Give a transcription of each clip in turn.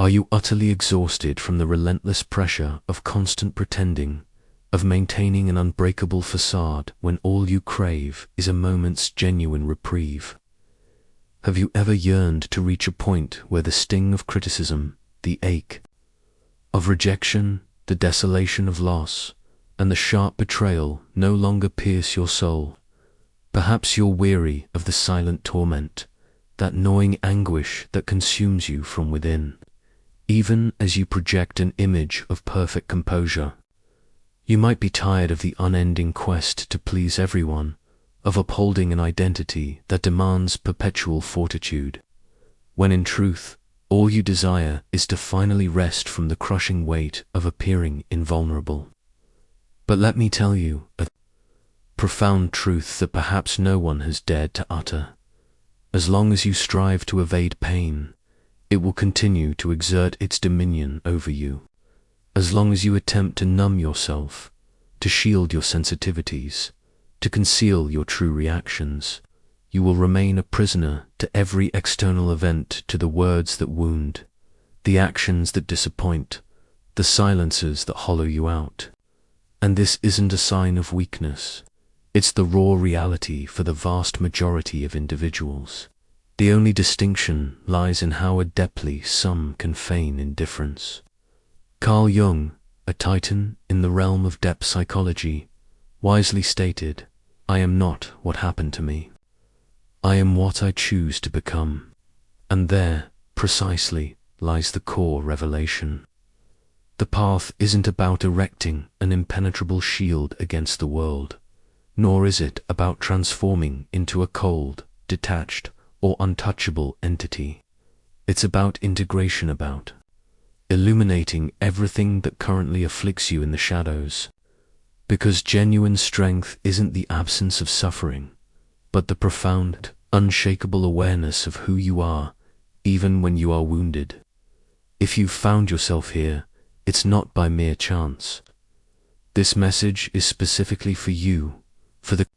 Are you utterly exhausted from the relentless pressure of constant pretending, of maintaining an unbreakable facade when all you crave is a moment's genuine reprieve? Have you ever yearned to reach a point where the sting of criticism, the ache of rejection, the desolation of loss, and the sharp betrayal no longer pierce your soul? Perhaps you're weary of the silent torment, that gnawing anguish that consumes you from within, even as you project an image of perfect composure. You might be tired of the unending quest to please everyone, of upholding an identity that demands perpetual fortitude, when in truth, all you desire is to finally rest from the crushing weight of appearing invulnerable. But let me tell you a profound truth that perhaps no one has dared to utter. As long as you strive to evade pain, it will continue to exert its dominion over you. As long as you attempt to numb yourself, to shield your sensitivities, to conceal your true reactions, you will remain a prisoner to every external event, to the words that wound, the actions that disappoint, the silences that hollow you out. And this isn't a sign of weakness. It's the raw reality for the vast majority of individuals. The only distinction lies in how adeptly some can feign indifference. Carl Jung, a titan in the realm of depth psychology, wisely stated, "I am not what happened to me. I am what I choose to become." And there, precisely, lies the core revelation. The path isn't about erecting an impenetrable shield against the world, nor is it about transforming into a cold, detached, or untouchable entity. It's about integration, about illuminating everything that currently afflicts you in the shadows. Because genuine strength isn't the absence of suffering, but the profound, unshakable awareness of who you are, even when you are wounded. If you've found yourself here, it's not by mere chance. This message is specifically for you, for the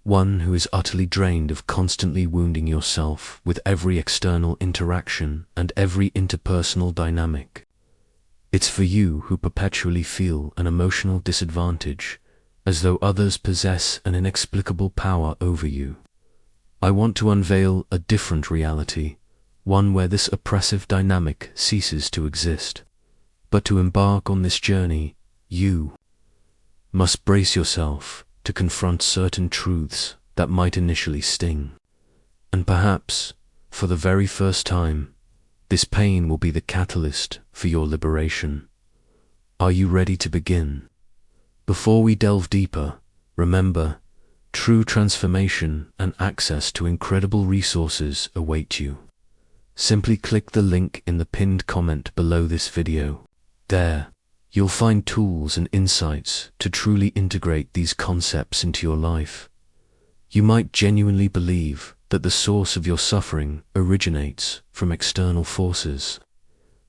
one who is utterly drained of constantly wounding yourself with every external interaction and every interpersonal dynamic. It's for you who perpetually feel an emotional disadvantage, as though others possess an inexplicable power over you. I want to unveil a different reality, one where this oppressive dynamic ceases to exist. But to embark on this journey, you must brace yourself to confront certain truths that might initially sting. And perhaps, for the very first time, this pain will be the catalyst for your liberation. Are you ready to begin? Before we delve deeper, remember, true transformation and access to incredible resources await you. Simply click the link in the pinned comment below this video. There, you'll find tools and insights to truly integrate these concepts into your life. You might genuinely believe that the source of your suffering originates from external forces.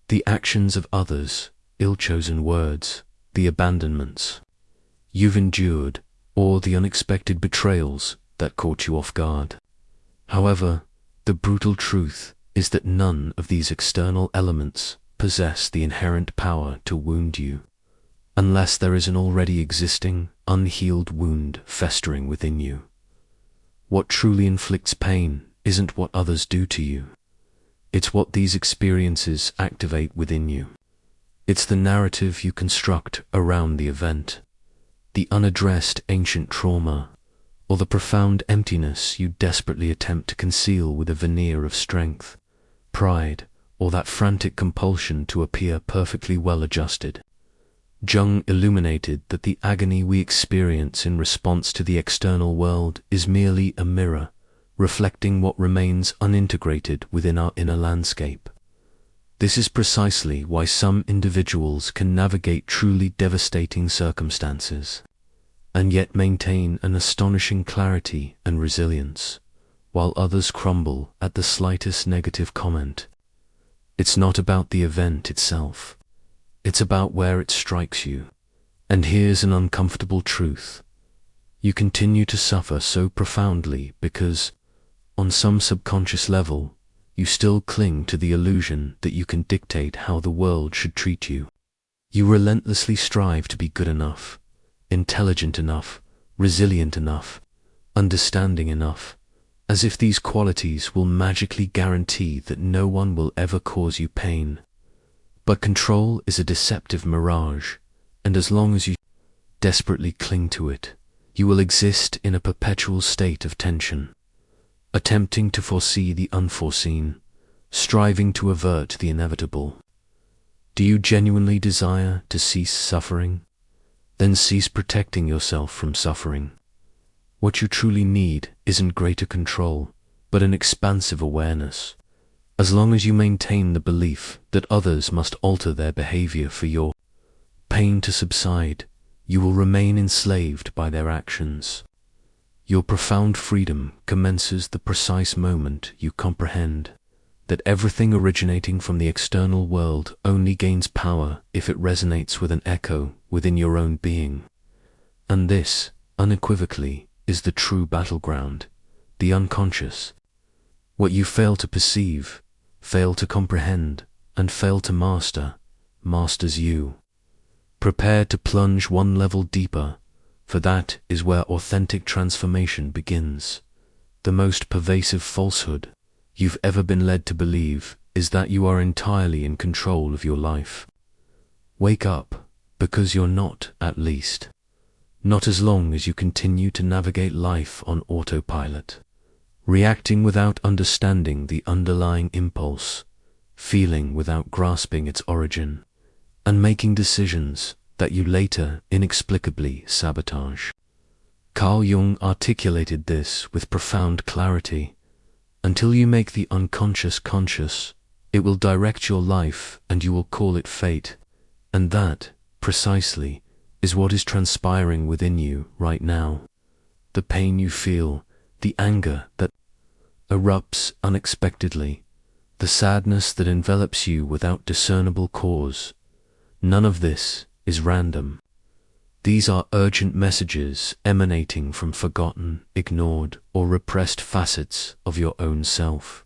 The actions of others, ill-chosen words, the abandonments you've endured, or the unexpected betrayals that caught you off guard. However, the brutal truth is that none of these external elements possess the inherent power to wound you, unless there is an already existing, unhealed wound festering within you. What truly inflicts pain isn't what others do to you. It's what these experiences activate within you. It's the narrative you construct around the event, the unaddressed ancient trauma, or the profound emptiness you desperately attempt to conceal with a veneer of strength, pride, or that frantic compulsion to appear perfectly well-adjusted. Jung illuminated that the agony we experience in response to the external world is merely a mirror, reflecting what remains unintegrated within our inner landscape. This is precisely why some individuals can navigate truly devastating circumstances, and yet maintain an astonishing clarity and resilience, while others crumble at the slightest negative comment. It's not about the event itself. It's about where it strikes you. And here's an uncomfortable truth. You continue to suffer so profoundly because, on some subconscious level, you still cling to the illusion that you can dictate how the world should treat you. You relentlessly strive to be good enough, intelligent enough, resilient enough, understanding enough, as if these qualities will magically guarantee that no one will ever cause you pain. But control is a deceptive mirage, and as long as you desperately cling to it, you will exist in a perpetual state of tension, attempting to foresee the unforeseen, striving to avert the inevitable. Do you genuinely desire to cease suffering? Then cease protecting yourself from suffering. What you truly need isn't greater control, but an expansive awareness. As long as you maintain the belief that others must alter their behavior for your pain to subside, you will remain enslaved by their actions. Your profound freedom commences the precise moment you comprehend that everything originating from the external world only gains power if it resonates with an echo within your own being. And this, unequivocally, is the true battleground, the unconscious. What you fail to perceive, fail to comprehend, and fail to master, masters you. Prepare to plunge one level deeper, for that is where authentic transformation begins. The most pervasive falsehood you've ever been led to believe is that you are entirely in control of your life. Wake up, because you're not, at least. Not as long as you continue to navigate life on autopilot, reacting without understanding the underlying impulse, feeling without grasping its origin, and making decisions that you later inexplicably sabotage. Carl Jung articulated this with profound clarity. Until you make the unconscious conscious, it will direct your life and you will call it fate. And that, precisely, is what is transpiring within you right now. The pain you feel, the anger that erupts unexpectedly, the sadness that envelops you without discernible cause. None of this is random. These are urgent messages emanating from forgotten, ignored, or repressed facets of your own self.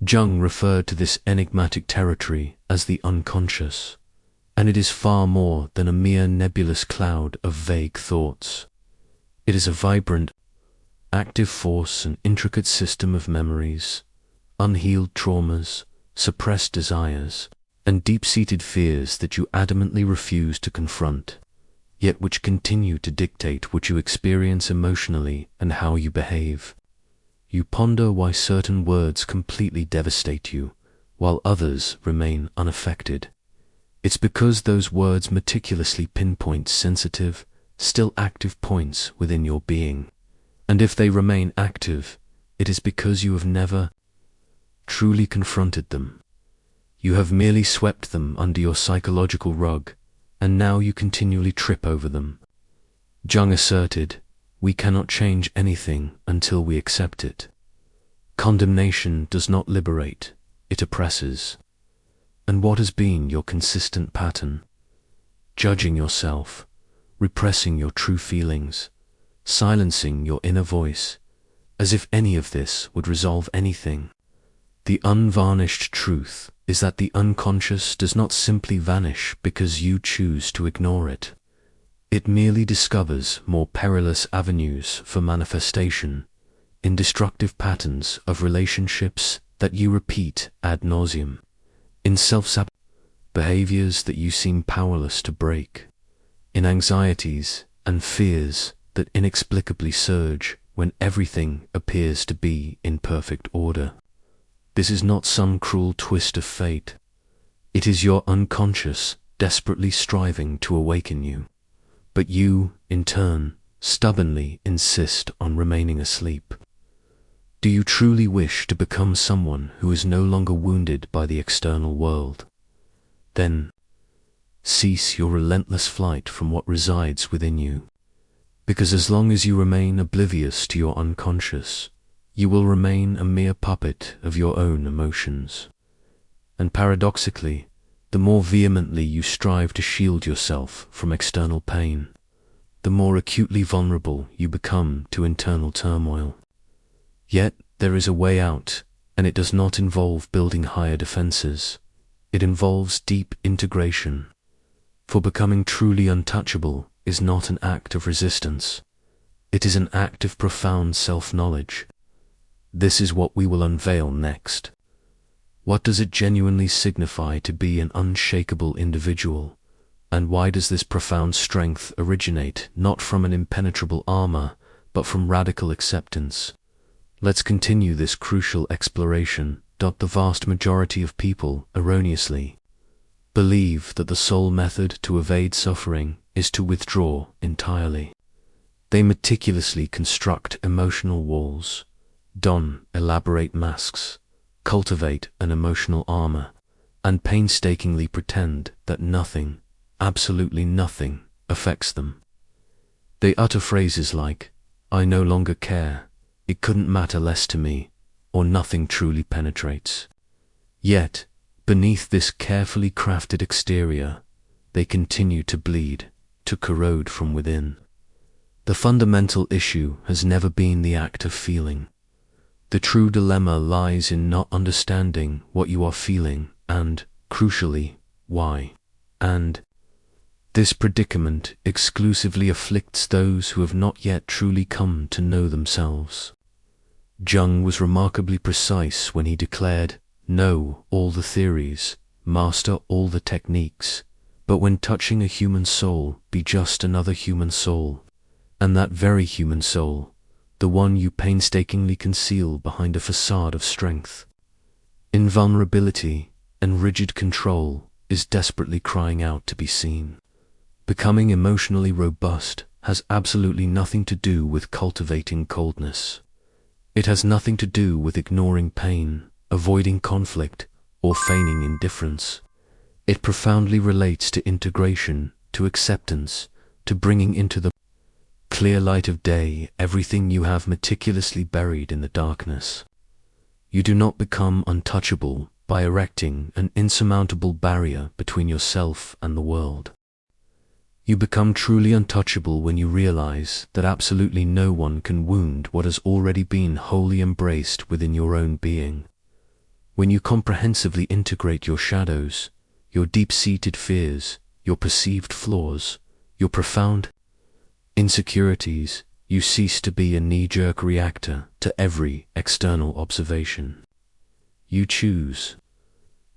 Jung referred to this enigmatic territory as the unconscious, and it is far more than a mere nebulous cloud of vague thoughts. It is a vibrant, active force, an intricate system of memories, unhealed traumas, suppressed desires, and deep-seated fears that you adamantly refuse to confront, yet which continue to dictate what you experience emotionally and how you behave. You ponder why certain words completely devastate you, while others remain unaffected. It's because those words meticulously pinpoint sensitive, still active points within your being. And if they remain active, it is because you have never truly confronted them. You have merely swept them under your psychological rug, and now you continually trip over them. Jung asserted, we cannot change anything until we accept it. Condemnation does not liberate, it oppresses. And what has been your consistent pattern? Judging yourself, repressing your true feelings, silencing your inner voice, as if any of this would resolve anything. The unvarnished truth is that the unconscious does not simply vanish because you choose to ignore it. It merely discovers more perilous avenues for manifestation in destructive patterns of relationships that you repeat ad nauseum, in self-sabotage behaviors that you seem powerless to break, in anxieties and fears that inexplicably surge when everything appears to be in perfect order. This is not some cruel twist of fate. It is your unconscious desperately striving to awaken you. But you, in turn, stubbornly insist on remaining asleep. Do you truly wish to become someone who is no longer wounded by the external world? Then, cease your relentless flight from what resides within you. Because as long as you remain oblivious to your unconscious, you will remain a mere puppet of your own emotions. And paradoxically, the more vehemently you strive to shield yourself from external pain, the more acutely vulnerable you become to internal turmoil. Yet there is a way out, And it does not involve building higher defenses. It involves deep integration. For becoming truly untouchable is not an act of resistance. It is an act of profound self-knowledge. This is what we will unveil next. What does it genuinely signify to be an unshakable individual? And why does this profound strength originate not from an impenetrable armor, but from radical acceptance? Let's continue this crucial exploration. The vast majority of people erroneously believe that the sole method to evade suffering is to withdraw entirely. They meticulously construct emotional walls, don elaborate masks, cultivate an emotional armor, and painstakingly pretend that nothing, absolutely nothing, affects them. They utter phrases like, "I no longer care," "It couldn't matter less to me," or "Nothing truly penetrates." Yet, beneath this carefully crafted exterior, they continue to bleed, to corrode from within. The fundamental issue has never been the act of feeling. The true dilemma lies in not understanding what you are feeling and, crucially, why. And this predicament exclusively afflicts those who have not yet truly come to know themselves. Jung was remarkably precise when he declared, "Know all the theories, master all the techniques, but when touching a human soul, be just another human soul, and that very human soul, the one you painstakingly conceal behind a facade of strength. Invulnerability and rigid control is desperately crying out to be seen." Becoming emotionally robust has absolutely nothing to do with cultivating coldness. It has nothing to do with ignoring pain, avoiding conflict, or feigning indifference. It profoundly relates to integration, to acceptance, to bringing into the clear light of day everything you have meticulously buried in the darkness. You do not become untouchable by erecting an insurmountable barrier between yourself and the world. You become truly untouchable when you realize that absolutely no one can wound what has already been wholly embraced within your own being. When you comprehensively integrate your shadows, your deep-seated fears, your perceived flaws, your profound insecurities, you cease to be a knee-jerk reactor to every external observation. You choose.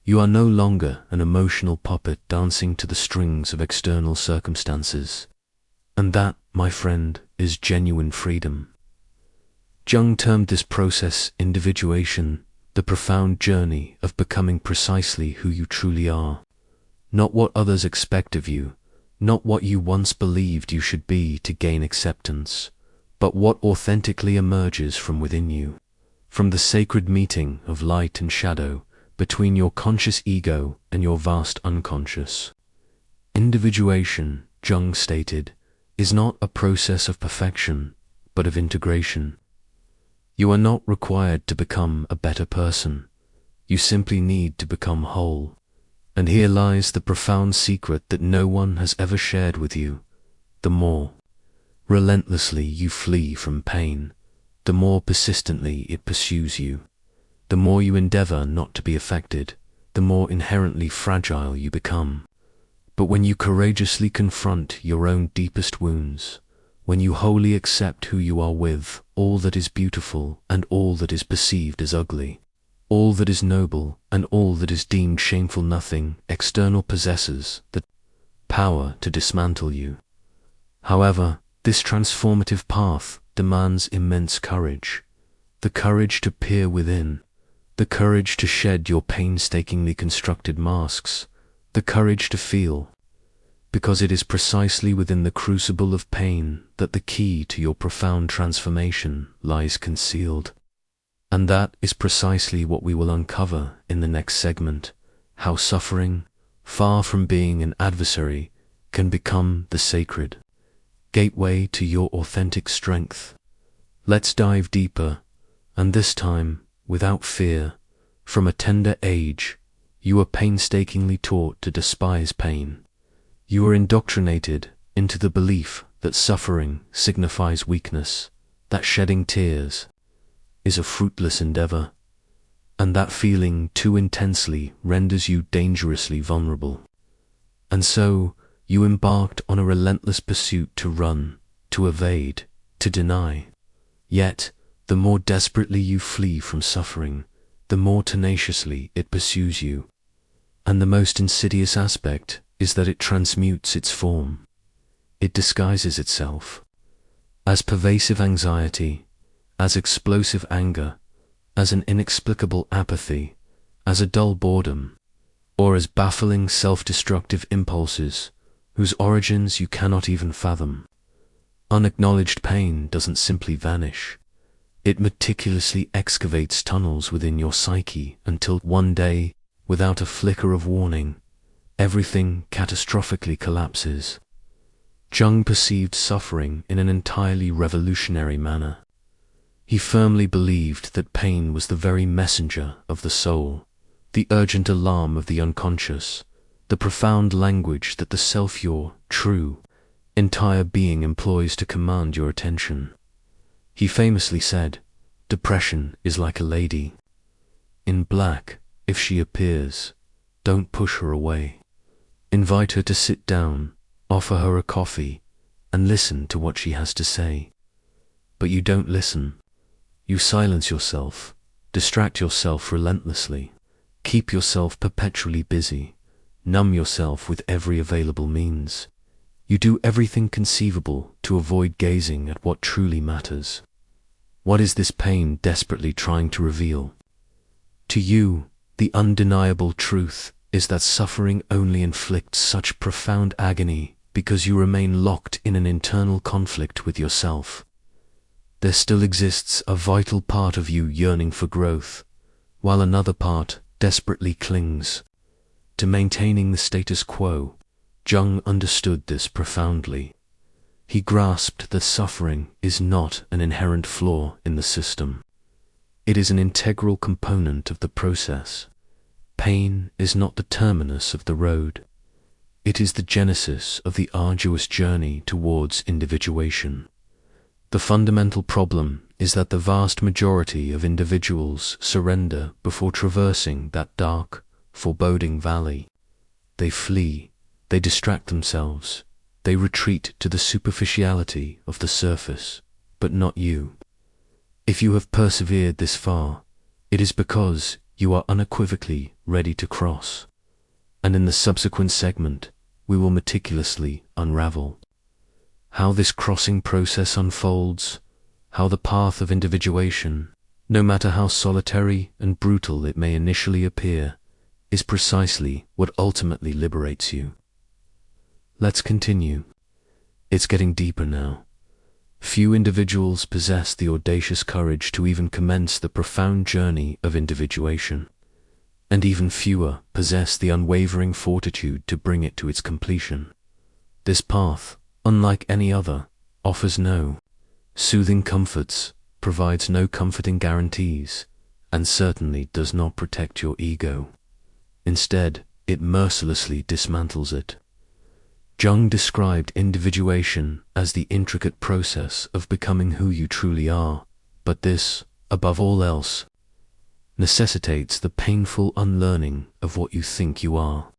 You are no longer an emotional puppet dancing to the strings of external circumstances. And that, my friend, is genuine freedom. Jung termed this process individuation, the profound journey of becoming precisely who you truly are. Not what others expect of you, not what you once believed you should be to gain acceptance, but what authentically emerges from within you, from the sacred meeting of light and shadow, between your conscious ego and your vast unconscious. Individuation, Jung stated, is not a process of perfection, but of integration. You are not required to become a better person. You simply need to become whole. And here lies the profound secret that no one has ever shared with you. The more relentlessly you flee from pain, the more persistently it pursues you. The more you endeavor not to be affected, the more inherently fragile you become. But when you courageously confront your own deepest wounds, when you wholly accept who you are with, all that is beautiful and all that is perceived as ugly, all that is noble and all that is deemed shameful, nothing external possesses the power to dismantle you. However, this transformative path demands immense courage, the courage to peer within, the courage to shed your painstakingly constructed masks, the courage to feel, because it is precisely within the crucible of pain that the key to your profound transformation lies concealed. And that is precisely what we will uncover in the next segment, how suffering, far from being an adversary, can become the sacred gateway to your authentic strength. Let's dive deeper, and this time, without fear. From a tender age, you are painstakingly taught to despise pain. You are indoctrinated into the belief that suffering signifies weakness, that shedding tears is a fruitless endeavor. and that feeling too intensely renders you dangerously vulnerable. And so, you embarked on a relentless pursuit to run, to evade, to deny. Yet, the more desperately you flee from suffering, the more tenaciously it pursues you. And the most insidious aspect is that it transmutes its form. It disguises itself as pervasive anxiety, as explosive anger, as an inexplicable apathy, as a dull boredom, or as baffling self-destructive impulses whose origins you cannot even fathom. Unacknowledged pain doesn't simply vanish. It meticulously excavates tunnels within your psyche until one day, without a flicker of warning, everything catastrophically collapses. Jung perceived suffering in an entirely revolutionary manner. He firmly believed that pain was the very messenger of the soul, the urgent alarm of the unconscious, the profound language that the self, your true, entire being employs to command your attention. He famously said, "Depression is like a lady in black. If she appears, don't push her away. Invite her to sit down, offer her a coffee, and listen to what she has to say." But you don't listen. You silence yourself, distract yourself relentlessly, keep yourself perpetually busy, numb yourself with every available means. You do everything conceivable to avoid gazing at what truly matters. What is this pain desperately trying to reveal? To you, the undeniable truth is that suffering only inflicts such profound agony because you remain locked in an internal conflict with yourself. There still exists a vital part of you yearning for growth, while another part desperately clings to maintaining the status quo. Jung understood this profoundly. He grasped that suffering is not an inherent flaw in the system. It is an integral component of the process. Pain is not the terminus of the road. It is the genesis of the arduous journey towards individuation. The fundamental problem is that the vast majority of individuals surrender before traversing that dark, foreboding valley. They flee, they distract themselves, they retreat to the superficiality of the surface, but not you. If you have persevered this far, it is because you are unequivocally ready to cross. And in the subsequent segment, we will meticulously unravel how this crossing process unfolds, how the path of individuation, no matter how solitary and brutal it may initially appear, is precisely what ultimately liberates you. Let's continue. It's getting deeper now. Few individuals possess the audacious courage to even commence the profound journey of individuation, and even fewer possess the unwavering fortitude to bring it to its completion. This path, unlike any other, offers no soothing comforts, provides no comforting guarantees, and certainly does not protect your ego. Instead, it mercilessly dismantles it. Jung described individuation as the intricate process of becoming who you truly are, but this, above all else, necessitates the painful unlearning of what you think you are,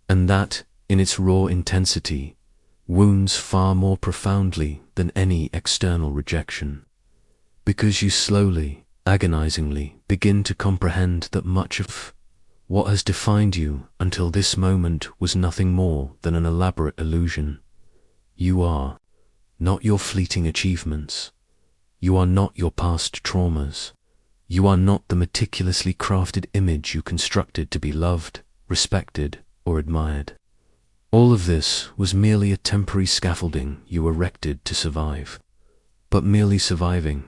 and that, in its raw intensity, wounds far more profoundly than any external rejection, because you slowly, agonizingly begin to comprehend that much of what has defined you until this moment was nothing more than an elaborate illusion. You are not your fleeting achievements. You are not your past traumas. You are not the meticulously crafted image you constructed to be loved, respected, or admired. All of this was merely a temporary scaffolding you erected to survive. But merely surviving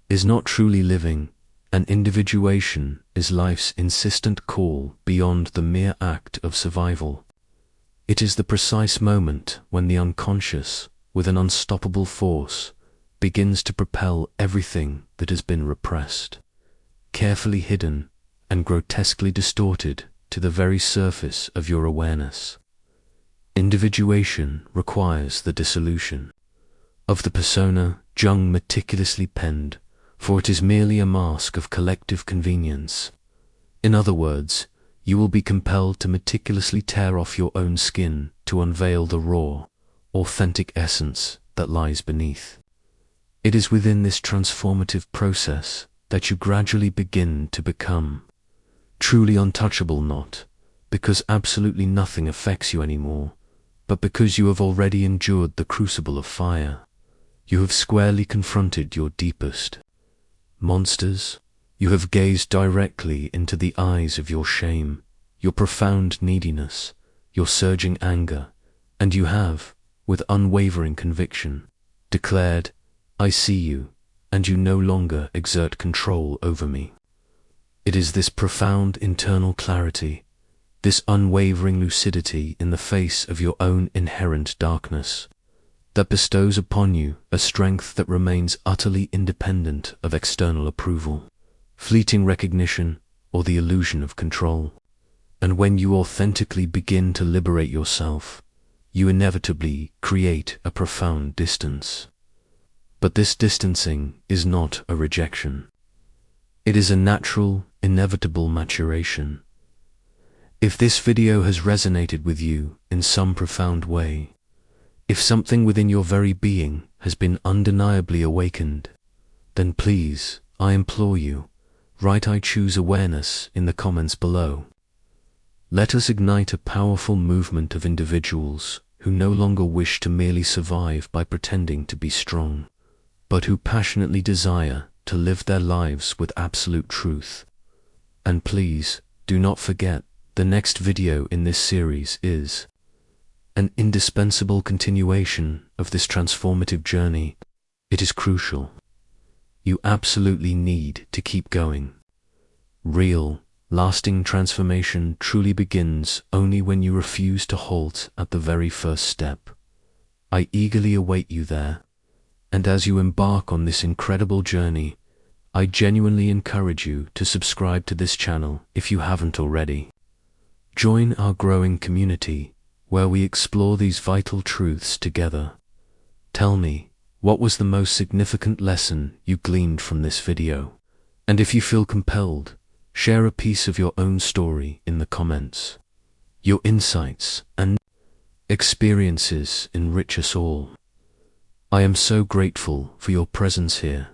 is not truly living, and individuation is life's insistent call beyond the mere act of survival. It is the precise moment when the unconscious, with an unstoppable force, begins to propel everything that has been repressed, carefully hidden, and grotesquely distorted to the very surface of your awareness. Individuation requires the dissolution of the persona Jung meticulously penned, for it is merely a mask of collective convenience, In other words, you will be compelled to meticulously tear off your own skin to unveil the raw, authentic essence that lies beneath. It is within this transformative process that you gradually begin to become truly untouchable, not because absolutely nothing affects you anymore, but because you have already endured the crucible of fire. You have squarely confronted your deepest monsters. You have gazed directly into the eyes of your shame, your profound neediness, your surging anger, and you have, with unwavering conviction, declared, "I see you, and you no longer exert control over me." It is this profound internal clarity, this unwavering lucidity in the face of your own inherent darkness, that bestows upon you a strength that remains utterly independent of external approval, fleeting recognition, or the illusion of control. And when you authentically begin to liberate yourself, you inevitably create a profound distance. But this distancing is not a rejection. It is a natural, inevitable maturation. If this video has resonated with you in some profound way, if something within your very being has been undeniably awakened, then please, I implore you, write "I choose awareness" in the comments below. Let us ignite a powerful movement of individuals who no longer wish to merely survive by pretending to be strong, but who passionately desire to live their lives with absolute truth. And please, do not forget, the next video in this series is an indispensable continuation of this transformative journey. It is crucial. You absolutely need to keep going. Real, lasting transformation truly begins only when you refuse to halt at the very first step. I eagerly await you there, and as you embark on this incredible journey, I genuinely encourage you to subscribe to this channel if you haven't already. Join our growing community where we explore these vital truths together. Tell me, what was the most significant lesson you gleaned from this video? And if you feel compelled, share a piece of your own story in the comments. Your insights and experiences enrich us all. I am so grateful for your presence here,